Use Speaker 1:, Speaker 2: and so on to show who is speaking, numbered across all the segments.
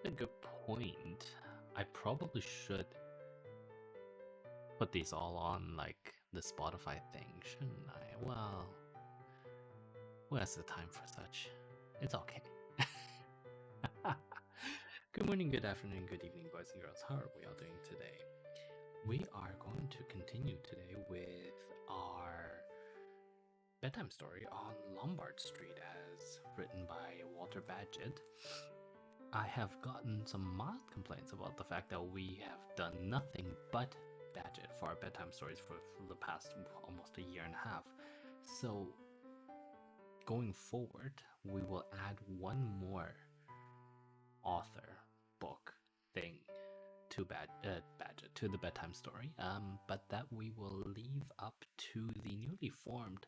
Speaker 1: a good point. I probably should put these all on like the Spotify thing, shouldn't I? Well, who has the time for such? It's okay. Good morning, good afternoon, good evening, boys and girls. How are we all doing today? We are going to continue today with our bedtime story on Lombard Street as written by Walter Bagehot. I have gotten some mild complaints about the fact that we have done nothing but Bagehot for our bedtime stories for the past almost a year and a half. So going forward, we will add one more author, book, thing to Bagehot, to the bedtime story, but that we will leave up to the newly formed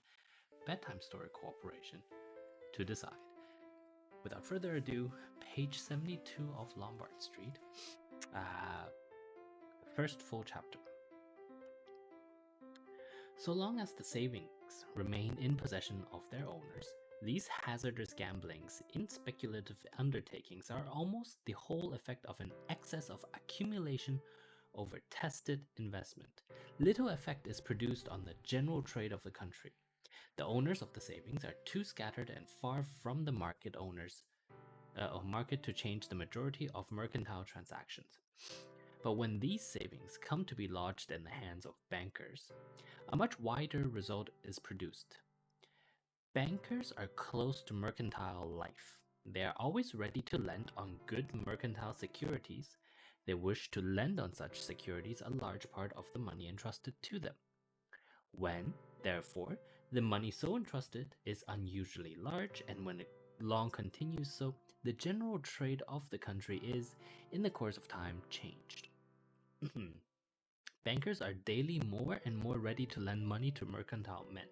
Speaker 1: Bedtime Story Corporation to decide. Without further ado, page 72 of Lombard Street, first full chapter. So long as the savings remain in possession of their owners, these hazardous gamblings in speculative undertakings are almost the whole effect of an excess of accumulation over tested investment. Little effect is produced on the general trade of the country. The owners of the savings are too scattered and far from the market to change the majority of mercantile transactions. But when these savings come to be lodged in the hands of bankers, a much wider result is produced. Bankers are close to mercantile life. They are always ready to lend on good mercantile securities. They wish to lend on such securities a large part of the money entrusted to them. When, therefore, the money so entrusted is unusually large, and when it long continues so, the general trade of the country is, in the course of time, changed. Bankers are daily more and more ready to lend money to mercantile men.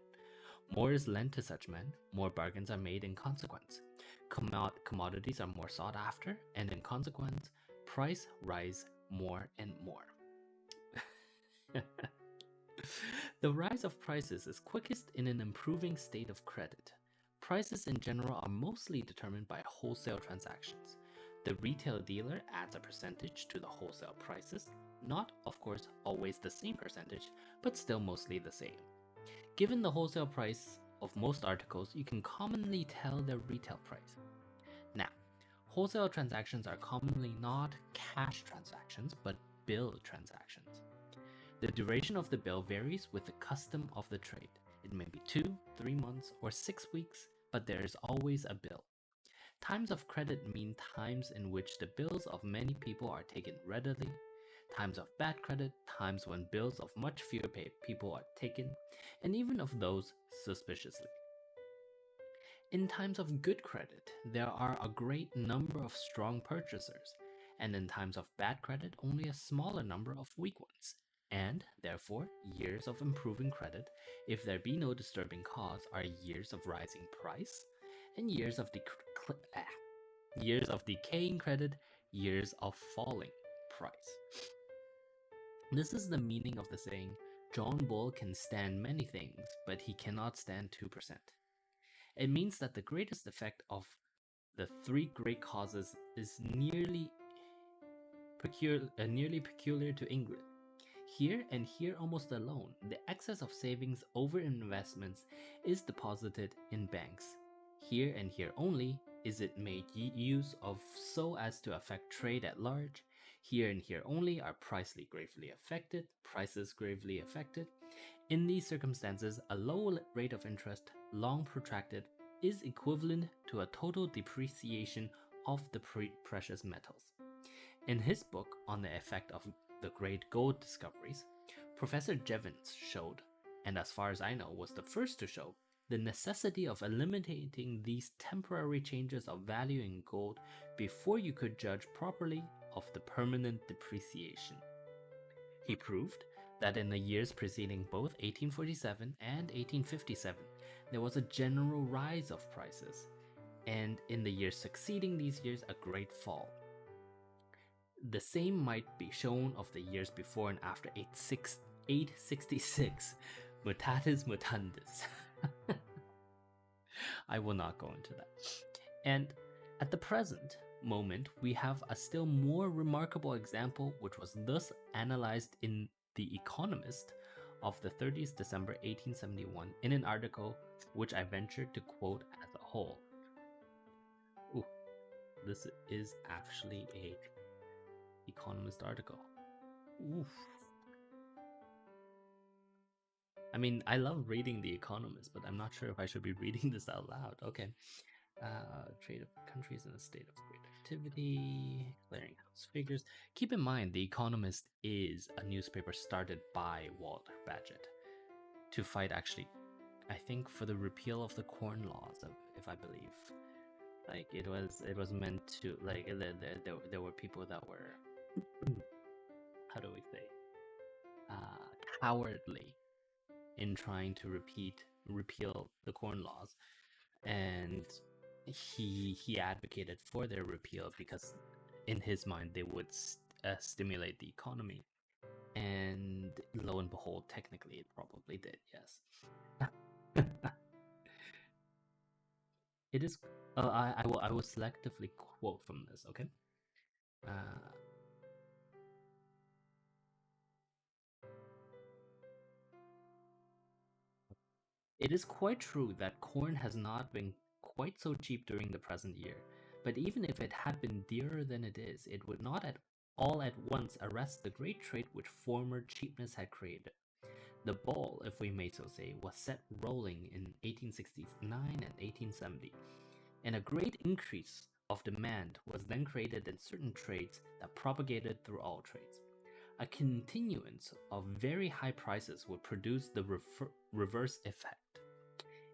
Speaker 1: More is lent to such men, more bargains are made in consequence. Commodities are more sought after, and in consequence, price rise more and more. The rise of prices is quickest in an improving state of credit. Prices in general are mostly determined by wholesale transactions. The retail dealer adds a percentage to the wholesale prices, not, of course, always the same percentage, but still mostly the same. Given the wholesale price of most articles, you can commonly tell their retail price. Now, wholesale transactions are commonly not cash transactions, but bill transactions. The duration of the bill varies with the custom of the trade. It may be 2, 3 months, or 6 weeks, but there is always a bill. Times of credit mean times in which the bills of many people are taken readily. Times of bad credit, times when bills of much fewer people are taken, and even of those suspiciously. In times of good credit, there are a great number of strong purchasers, and in times of bad credit, only a smaller number of weak ones. And, therefore, years of improving credit, if there be no disturbing cause, are years of rising price, and years of decaying credit, years of falling price. This is the meaning of the saying, John Bull can stand many things, but he cannot stand 2%. It means that the greatest effect of the three great causes is nearly peculiar to England. Here and here almost alone, the excess of savings over investments is deposited in banks. Here and here only is it made use of so as to affect trade at large. Here and here only are prices gravely affected. In these circumstances, a low rate of interest, long protracted, is equivalent to a total depreciation of the precious metals. In his book on the effect of the great gold discoveries, Professor Jevons showed, and as far as I know was the first to show, the necessity of eliminating these temporary changes of value in gold before you could judge properly of the permanent depreciation. He proved that in the years preceding both 1847 and 1857, there was a general rise of prices, and in the years succeeding these years, a great fall. The same might be shown of the years before and after 866, mutatis mutandis. I will not go into that. And at the present, moment, we have a still more remarkable example, which was thus analyzed in The Economist of the 30th December 1871 in an article which I ventured to quote as a whole. Ooh, this is actually a Economist article. Oof. I mean, I love reading The Economist, but I'm not sure if I should be reading this out loud. Okay. Trade of countries in a state of great activity, clearinghouse figures. Keep in mind, The Economist is a newspaper started by Walter Bagehot to fight, actually, I think, for the repeal of the Corn Laws, if I believe. Like, it was meant to, like, there were people that were, how do we say, cowardly in trying to repeal the Corn Laws, and he advocated for their repeal because in his mind they would stimulate the economy, and lo and behold, technically it probably did, yes. It is I will selectively quote from this, okay? uh, It is quite true that corn has not been quite so cheap during the present year, but even if it had been dearer than it is, it would not at all at once arrest the great trade which former cheapness had created. The ball, if we may so say, was set rolling in 1869 and 1870, and a great increase of demand was then created in certain trades that propagated through all trades. A continuance of very high prices would produce the reverse effect.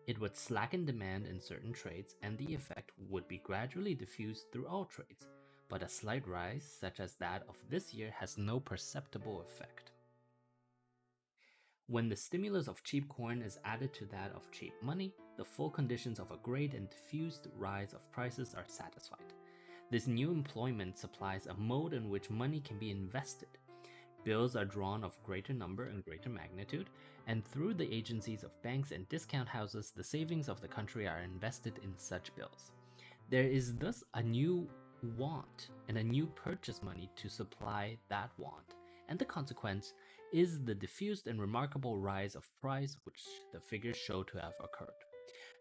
Speaker 1: It would slacken demand in certain trades, and the effect would be gradually diffused through all trades, but a slight rise, such as that of this year, has no perceptible effect. When the stimulus of cheap corn is added to that of cheap money, the full conditions of a great and diffused rise of prices are satisfied. This new employment supplies a mode in which money can be invested. Bills are drawn of greater number and greater magnitude, and through the agencies of banks and discount houses, the savings of the country are invested in such bills. There is thus a new want and a new purchase money to supply that want, and the consequence is the diffused and remarkable rise of price which the figures show to have occurred.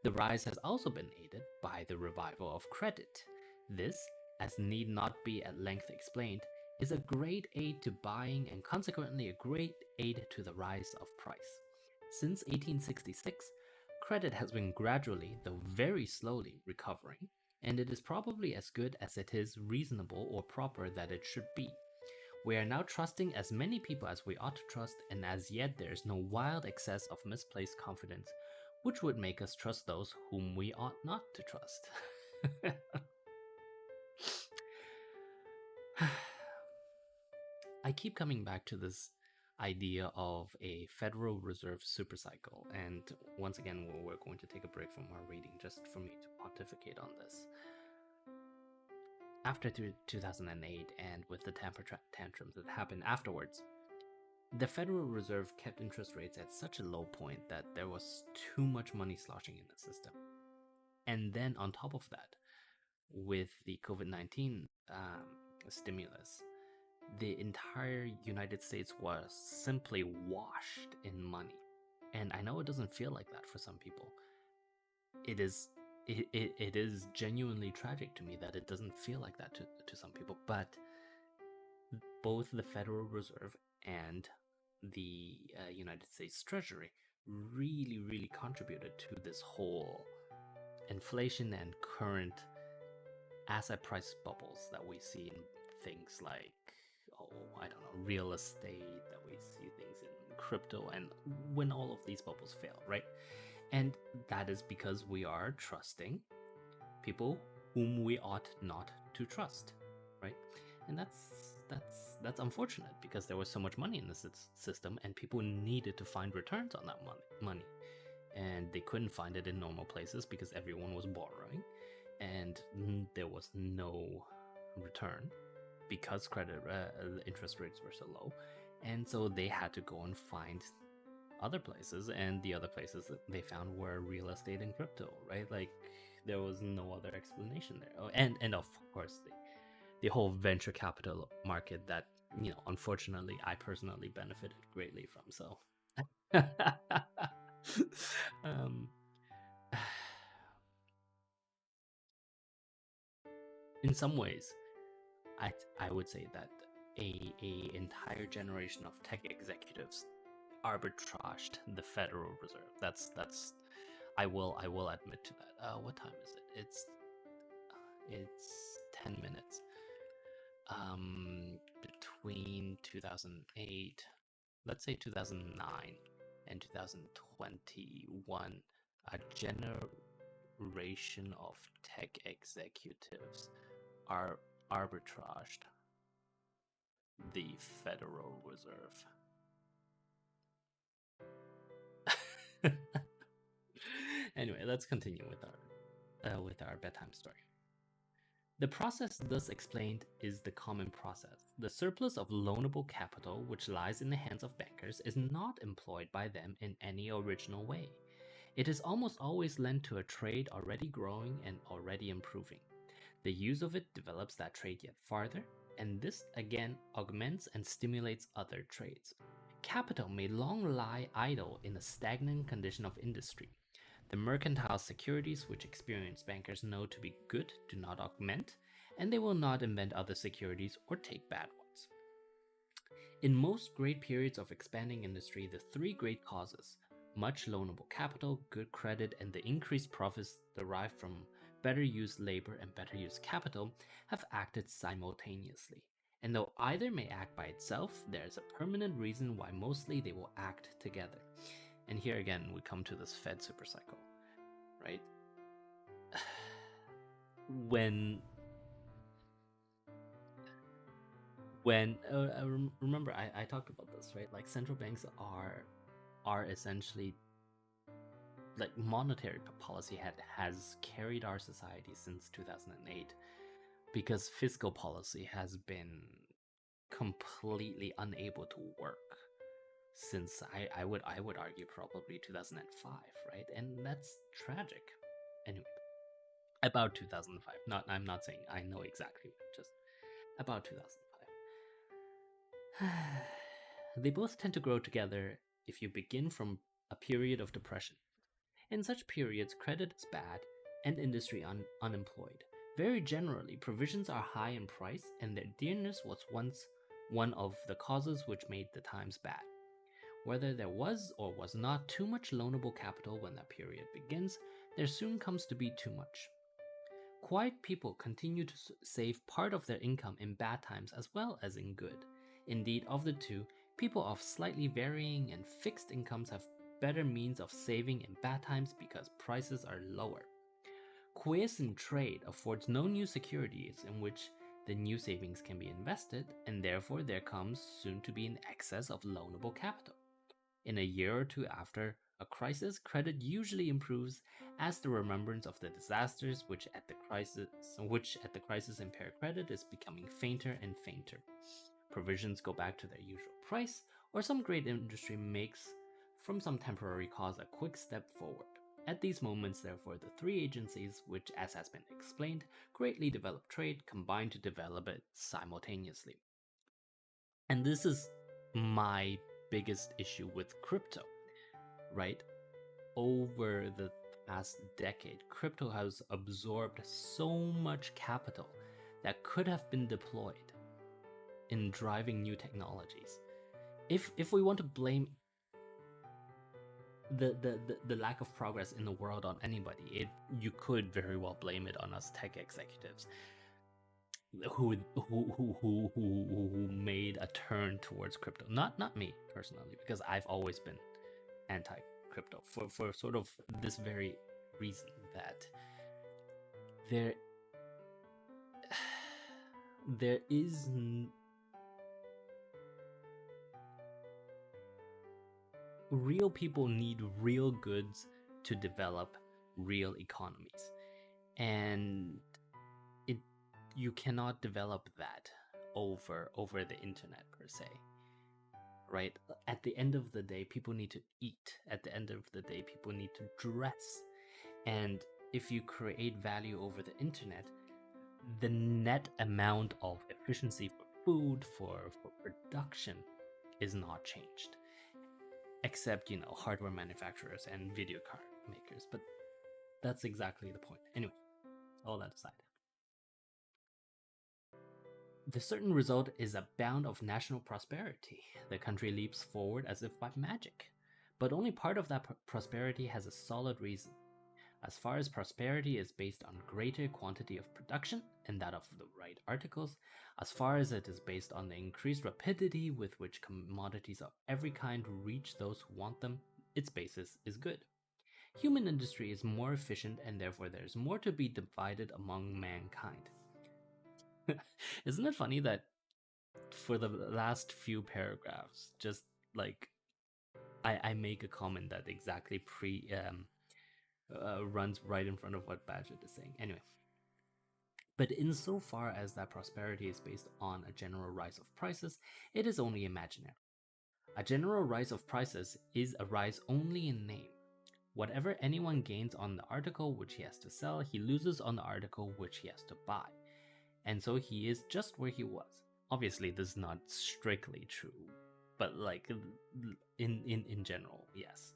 Speaker 1: The rise has also been aided by the revival of credit. This, as need not be at length explained, is a great aid to buying and consequently a great aid to the rise of price. Since 1866, credit has been gradually, though very slowly, recovering, and it is probably as good as it is reasonable or proper that it should be. We are now trusting as many people as we ought to trust, and as yet there is no wild excess of misplaced confidence, which would make us trust those whom we ought not to trust. I keep coming back to this idea of a Federal Reserve supercycle, and once again, we're going to take a break from our reading just for me to pontificate on this. After 2008, and with the temper tantrums that happened afterwards, the Federal Reserve kept interest rates at such a low point that there was too much money sloshing in the system. And then on top of that, with the COVID-19 stimulus, the entire United States was simply washed in money. And I know it doesn't feel like that for some people. It is genuinely tragic to me that it doesn't feel like that to some people. But both the Federal Reserve and the United States Treasury really contributed to this whole inflation and current asset price bubbles that we see in things like, I don't know, real estate, that we see things in crypto, and when all of these bubbles fail, right? And that is because we are trusting people whom we ought not to trust, right? And that's unfortunate, because there was so much money in the system, and people needed to find returns on that money, and they couldn't find it in normal places because everyone was borrowing, and there was no return because credit interest rates were so low, and so they had to go and find other places, and the other places that they found were real estate and crypto, right? Like, There was no other explanation there. Oh, and of course the whole venture capital market that, unfortunately I personally benefited greatly from. So um, in some ways, I would say that a entire generation of tech executives arbitraged the Federal Reserve. That's I will admit to that. What time is it? It's 10 minutes. Between 2008, let's say 2009, and 2021, a generation of tech executives are arbitraged the Federal Reserve. Anyway, let's continue with our bedtime story. The process thus explained is the common process. The surplus of loanable capital which lies in the hands of bankers is not employed by them in any original way. It is almost always lent to a trade already growing and already improving. The use of it develops that trade yet farther, and this again augments and stimulates other trades. Capital may long lie idle in a stagnant condition of industry. The mercantile securities which experienced bankers know to be good do not augment, and they will not invent other securities or take bad ones. In most great periods of expanding industry, the three great causes, much loanable capital, good credit, and the increased profits derived from better used labor and better used capital, have acted simultaneously. And though either may act by itself, there is a permanent reason why mostly they will act together. And here again, we come to this Fed supercycle, right? When remember I talked about this, right? Like central banks are essentially, like, monetary policy has carried our society since 2008, because fiscal policy has been completely unable to work since I would argue probably 2005, right? And that's tragic. Anyway, about 2005. I'm not saying I know exactly, just about 2005. They both tend to grow together if you begin from a period of depression. In such periods, credit is bad and industry unemployed. Very generally, provisions are high in price, and their dearness was once one of the causes which made the times bad. Whether there was or was not too much loanable capital when that period begins, there soon comes to be too much. Quiet people continue to save part of their income in bad times as well as in good. Indeed, of the two, people of slightly varying and fixed incomes have better means of saving in bad times because prices are lower. Quiescent trade affords no new securities in which the new savings can be invested, and therefore there comes soon to be an excess of loanable capital. In a year or two after a crisis, credit usually improves as the remembrance of the disasters which at the crisis impair credit is becoming fainter and fainter. Provisions go back to their usual price, or some great industry makes from some temporary cause a quick step forward. At these moments, therefore, the three agencies, which, as has been explained, greatly develop trade, combine to develop it simultaneously. And this is my biggest issue with crypto, right? Over the past decade, crypto has absorbed so much capital that could have been deployed in driving new technologies. If we want to blame the lack of progress in the world on anybody, you could very well blame it on us tech executives who made a turn towards crypto. Not me personally, because I've always been anti-crypto for sort of this very reason, that there is real people need real goods to develop real economies, and you cannot develop that over the internet per se, right? At the end of the day, people need to eat. At the end of the day, people need to dress. And if you create value over the internet, the net amount of efficiency for food, for production, is not changed. Except, hardware manufacturers and video card makers. But that's exactly the point. Anyway, all that aside. The certain result is a bound of national prosperity. The country leaps forward as if by magic. But only part of that prosperity has a solid reason. As far as prosperity is based on greater quantity of production and that of the right articles, as far as it is based on the increased rapidity with which commodities of every kind reach those who want them, its basis is good. Human industry is more efficient and therefore there is more to be divided among mankind. Isn't it funny that for the last few paragraphs, just like I make a comment that exactly runs right in front of what Bagehot is saying. Anyway, but insofar as that prosperity is based on a general rise of prices, it is only imaginary. A general rise of prices is a rise only in name. Whatever anyone gains on the article which he has to sell, he loses on the article which he has to buy. And so he is just where he was. Obviously, this is not strictly true, but like in general, yes.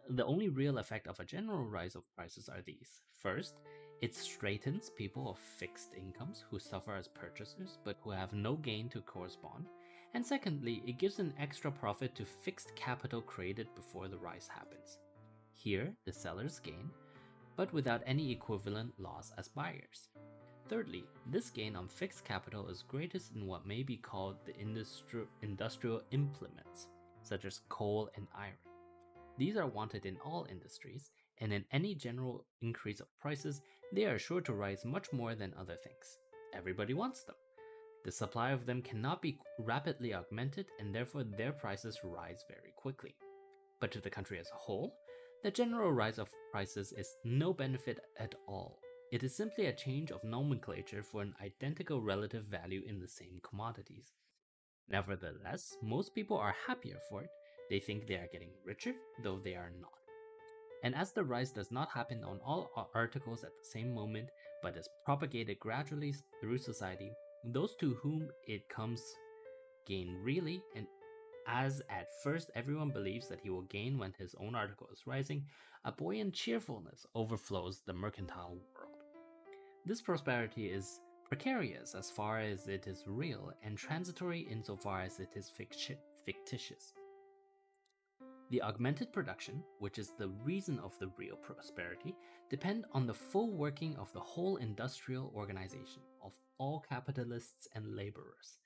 Speaker 1: The only real effect of a general rise of prices are these. First, it straightens people of fixed incomes who suffer as purchasers but who have no gain to correspond. And secondly, it gives an extra profit to fixed capital created before the rise happens. Here, the sellers gain, but without any equivalent loss as buyers. Thirdly, this gain on fixed capital is greatest in what may be called the industrial implements, such as coal and iron. These are wanted in all industries, and in any general increase of prices, they are sure to rise much more than other things. Everybody wants them. The supply of them cannot be rapidly augmented, and therefore their prices rise very quickly. But to the country as a whole, the general rise of prices is no benefit at all. It is simply a change of nomenclature for an identical relative value in the same commodities. Nevertheless, most people are happier for it. They think they are getting richer, though they are not. And as the rise does not happen on all articles at the same moment, but is propagated gradually through society, those to whom it comes gain really, and as at first everyone believes that he will gain when his own article is rising, a buoyant cheerfulness overflows the mercantile world. This prosperity is precarious as far as it is real, and transitory insofar as it is fictitious. The augmented production, which is the reason of the real prosperity, depend on the full working of the whole industrial organization of all capitalists and laborers.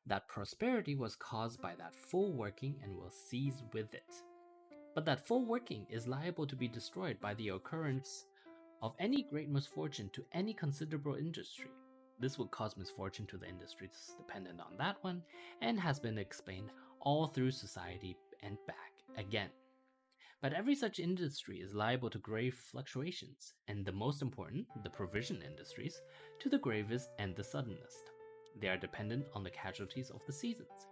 Speaker 1: That prosperity was caused by that full working and will cease with it. But that full working is liable to be destroyed by the occurrence of any great misfortune to any considerable industry. This would cause misfortune to the industries dependent on that one, and has been explained all through society and back again. But every such industry is liable to grave fluctuations, and the most important, the provision industries, to the gravest and the suddenest. They are dependent on the casualties of the seasons.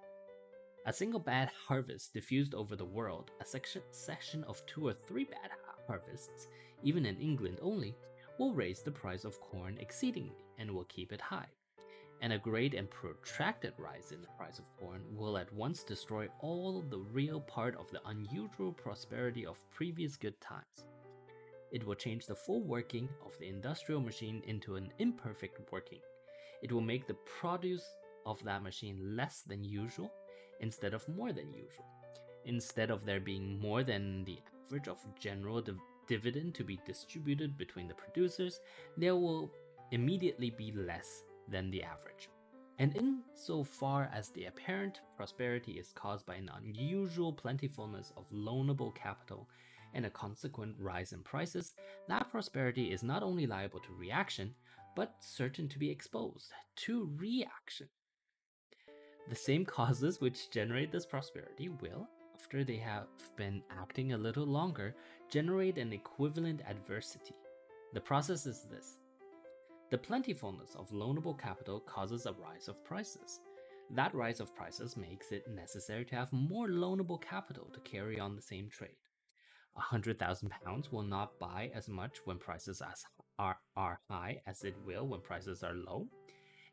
Speaker 1: A single bad harvest diffused over the world, a section of 2 or 3 bad harvests, even in England only, will raise the price of corn exceedingly and will keep it high. And a great and protracted rise in the price of corn will at once destroy all the real part of the unusual prosperity of previous good times. It will change the full working of the industrial machine into an imperfect working. It will make the produce of that machine less than usual instead of more than usual. Instead of there being more than the average of general dividend to be distributed between the producers, there will immediately be less than the average. And insofar as the apparent prosperity is caused by an unusual plentifulness of loanable capital and a consequent rise in prices, that prosperity is not only liable to reaction, but certain to be exposed to reaction. The same causes which generate this prosperity will, after they have been acting a little longer, generate an equivalent adversity. The process is this. The plentifulness of loanable capital causes a rise of prices. That rise of prices makes it necessary to have more loanable capital to carry on the same trade. £100,000 will not buy as much when prices are high as it will when prices are low.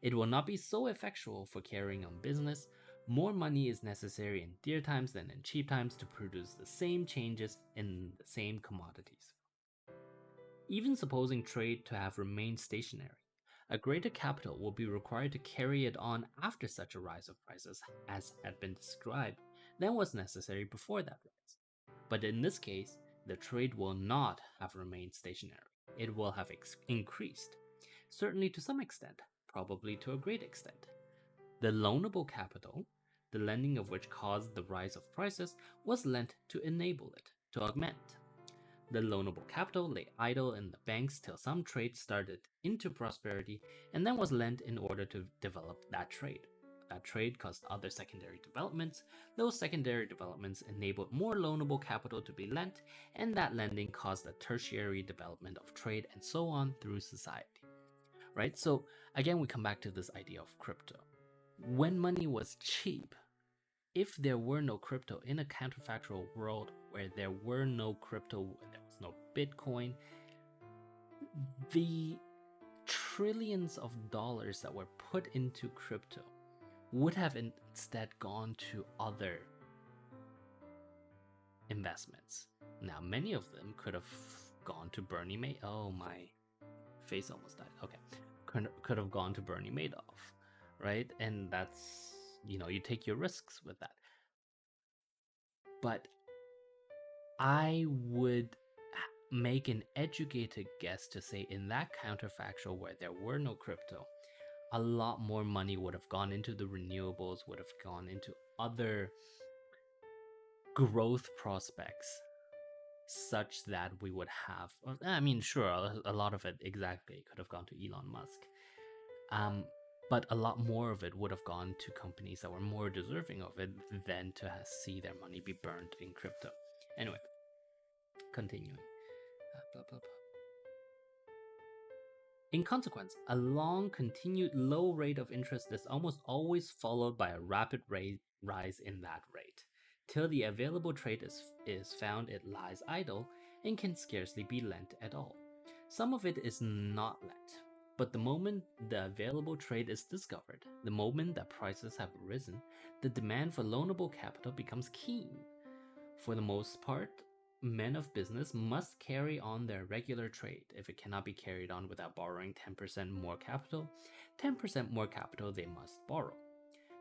Speaker 1: It will not be so effectual for carrying on business. More money is necessary in dear times than in cheap times to produce the same changes in the same commodities. Even supposing trade to have remained stationary, a greater capital will be required to carry it on after such a rise of prices as had been described than was necessary before that rise. But in this case, the trade will not have remained stationary. It will have increased, certainly to some extent, probably to a great extent. The loanable capital, the lending of which caused the rise of prices, was lent to enable it to augment. The loanable capital lay idle in the banks till some trade started into prosperity and then was lent in order to develop that trade. That trade caused other secondary developments. Those secondary developments enabled more loanable capital to be lent, and that lending caused a tertiary development of trade and so on through society. Right? So again, we come back to this idea of crypto. When money was cheap, if there were no crypto in a counterfactual world where there were no crypto, where there was no Bitcoin, the trillions of dollars that were put into crypto would have instead gone to other investments. Now, many of them could have gone to Bernie Madoff. Oh, my face almost died. Okay. Could have gone to Bernie Madoff, right? And that's, you take your risks with that. But I would make an educated guess to say in that counterfactual where there were no crypto, a lot more money would have gone into the renewables, would have gone into other growth prospects such that we would have, sure, a lot of it exactly could have gone to Elon Musk. But a lot more of it would have gone to companies that were more deserving of it than to see their money be burned in crypto. Anyway, continuing. Blah, blah, blah. In consequence, a long continued low rate of interest is almost always followed by a rapid rise in that rate. Till the available trade is found, it lies idle and can scarcely be lent at all. Some of it is not lent, but the moment the available trade is discovered, the moment that prices have risen, the demand for loanable capital becomes keen. For the most part, men of business must carry on their regular trade. If it cannot be carried on without borrowing 10% more capital, 10% more capital they must borrow.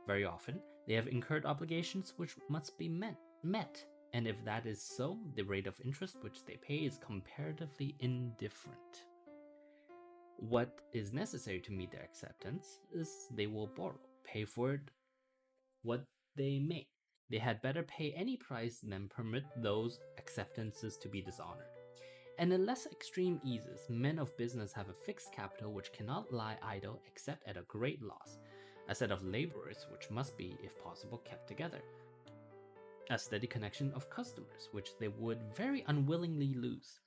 Speaker 1: Very often, they have incurred obligations which must be met, and if that is so, the rate of interest which they pay is comparatively indifferent. What is necessary to meet their acceptance is they will borrow, pay for it what they may. They had better pay any price than permit those acceptances to be dishonored. And in less extreme eases, men of business have a fixed capital which cannot lie idle except at a great loss, a set of laborers which must be, if possible, kept together, a steady connection of customers which they would very unwillingly lose.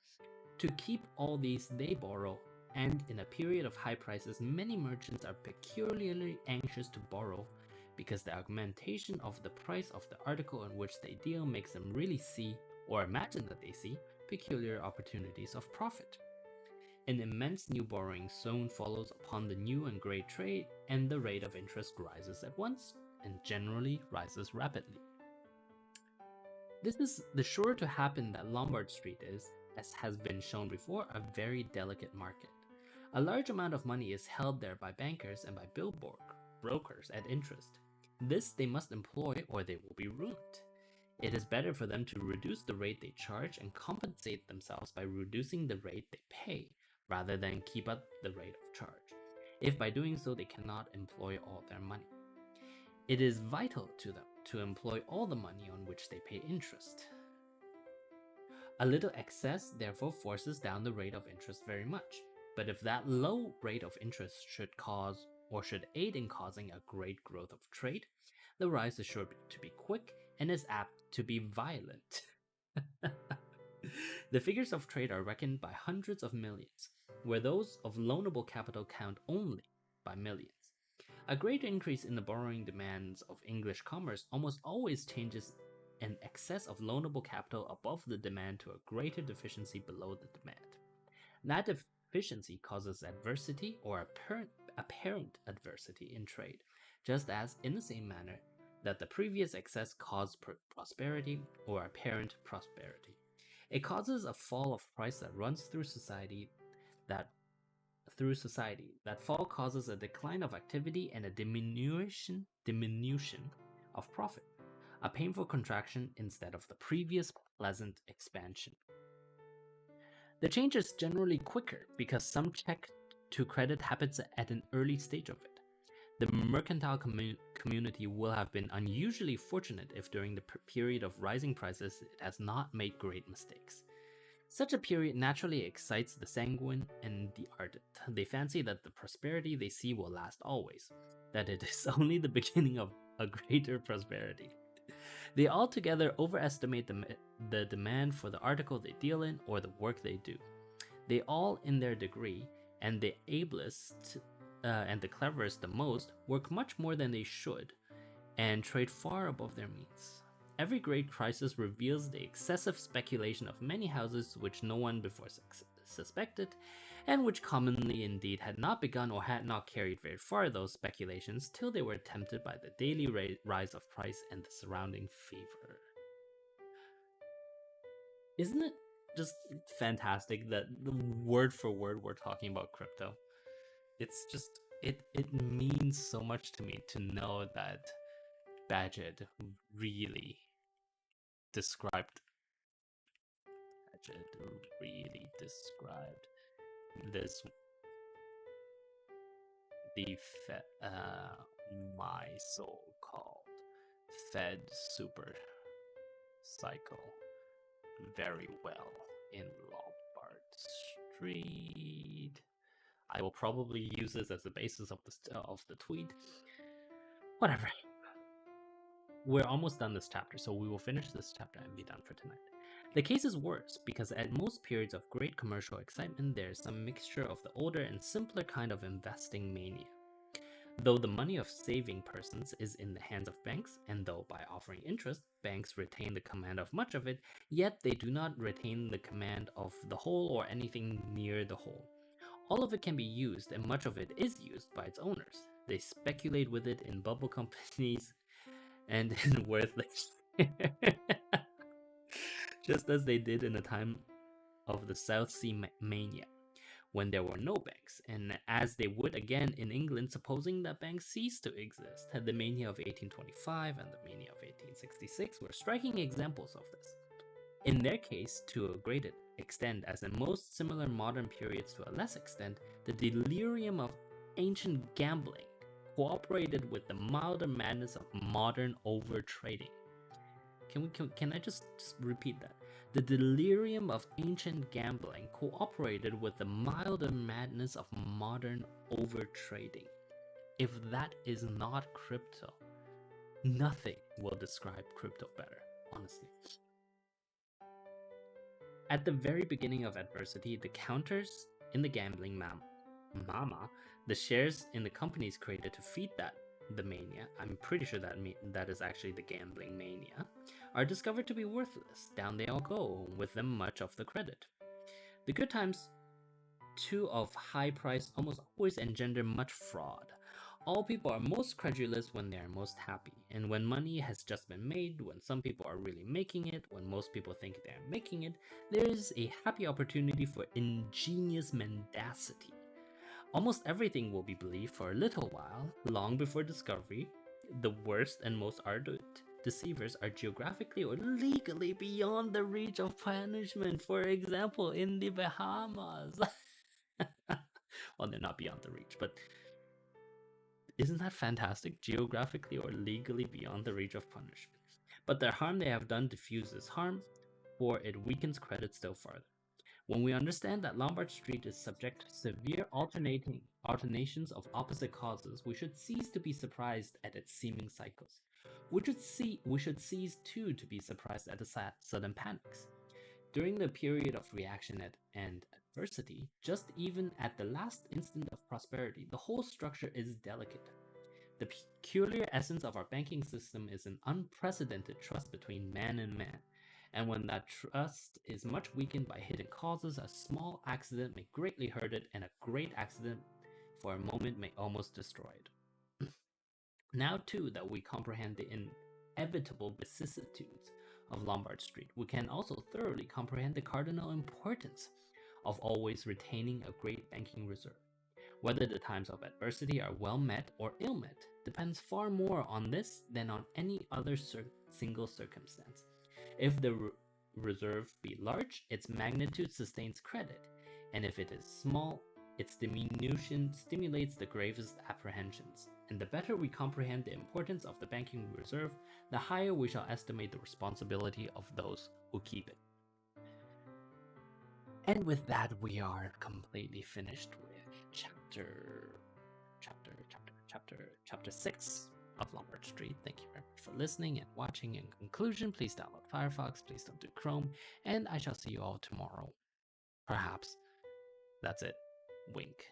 Speaker 1: To keep all these they borrow, and in a period of high prices many merchants are peculiarly anxious to borrow because the augmentation of the price of the article in which they deal makes them really see, or imagine that they see, peculiar opportunities of profit. An immense new borrowing soon follows upon the new and great trade, and the rate of interest rises at once, and generally rises rapidly. This is the sure to happen that Lombard Street is, as has been shown before, a very delicate market. A large amount of money is held there by bankers and by billboard brokers at interest. This they must employ or they will be ruined. It is better for them to reduce the rate they charge and compensate themselves by reducing the rate they pay, rather than keep up the rate of charge, if by doing so they cannot employ all their money. It is vital to them to employ all the money on which they pay interest. A little excess therefore forces down the rate of interest very much, but if that low rate of interest should cause or should aid in causing a great growth of trade, the rise is sure to be quick and is apt to be violent. The figures of trade are reckoned by hundreds of millions, where those of loanable capital count only by millions. A great increase in the borrowing demands of English commerce almost always changes an excess of loanable capital above the demand to a greater deficiency below the demand. That deficiency causes adversity or apparent adversity in trade, just as, in the same manner, that the previous excess caused prosperity or apparent prosperity. It causes a fall of price that runs through society. That fall causes a decline of activity and a diminution of profit, a painful contraction instead of the previous pleasant expansion. The change is generally quicker because some check to credit happens at an early stage of it. The mercantile community will have been unusually fortunate if during the period of rising prices it has not made great mistakes. Such a period naturally excites the sanguine and the ardent. They fancy that the prosperity they see will last always, that it is only the beginning of a greater prosperity. They altogether overestimate the demand for the article they deal in or the work they do. They all, in their degree, and the ablest and the cleverest the most, work much more than they should, and trade far above their means. Every great crisis reveals the excessive speculation of many houses which no one before suspected, and which commonly indeed had not begun or had not carried very far those speculations till they were tempted by the daily rise of price and the surrounding fever. Isn't it just fantastic that word for word we're talking about crypto? It's just, it means so much to me to know that Bagehot really described this the my so-called fed super cycle very well in Lombard Street. I will probably use this as the basis of the tweet. Whatever. We're almost done this chapter, so we will finish this chapter and be done for tonight. The case is worse because at most periods of great commercial excitement, there is some mixture of the older and simpler kind of investing mania. Though the money of saving persons is in the hands of banks, and though by offering interest, banks retain the command of much of it, yet they do not retain the command of the whole or anything near the whole. All of it can be used, and much of it is used by its owners. They speculate with it in bubble companies and in worthless just as they did in the time of the South Sea mania, when there were no banks, and as they would again in England, supposing that banks ceased to exist. The mania of 1825 and the mania of 1866 were striking examples of this. In their case, to a great extent, as in most similar modern periods to a less extent, the delirium of ancient gambling cooperated with the milder madness of modern overtrading. Can I just repeat that? The delirium of ancient gambling cooperated with the milder madness of modern overtrading. If that is not crypto, nothing will describe crypto better, honestly. At the very beginning of adversity, the counters in the gambling mama, the shares in the companies created to feed the mania, I'm pretty sure that is actually the gambling mania, are discovered to be worthless. Down they all go, with them much of the credit. The good times, too, of high price almost always engender much fraud. All people are most credulous when they are most happy, and when money has just been made, when some people are really making it, when most people think they are making it, there is a happy opportunity for ingenious mendacity. Almost everything will be believed for a little while, long before discovery. The worst and most ardent deceivers are geographically or legally beyond the reach of punishment. For example, in the Bahamas. Well, they're not beyond the reach, but isn't that fantastic? Geographically or legally beyond the reach of punishment. But the harm they have done diffuses harm, for it weakens credit still farther. When we understand that Lombard Street is subject to severe alternations of opposite causes, we should cease to be surprised at its seeming cycles. We should cease too to be surprised at the sudden panics. During the period of reaction and adversity, just even at the last instant of prosperity, the whole structure is delicate. The peculiar essence of our banking system is an unprecedented trust between man and man. And when that trust is much weakened by hidden causes, a small accident may greatly hurt it, and a great accident for a moment may almost destroy it. Now, too, that we comprehend the inevitable vicissitudes of Lombard Street, we can also thoroughly comprehend the cardinal importance of always retaining a great banking reserve. Whether the times of adversity are well met or ill met depends far more on this than on any other single circumstance. If the reserve be large, its magnitude sustains credit, and if it is small, its diminution stimulates the gravest apprehensions. And the better we comprehend the importance of the banking reserve, the higher we shall estimate the responsibility of those who keep it. And with that, we are completely finished with chapter 6 of Lombard Street. Thank you very much for listening and watching. In conclusion, please download Firefox, please don't do Chrome, and I shall see you all tomorrow. Perhaps. That's it. Wink.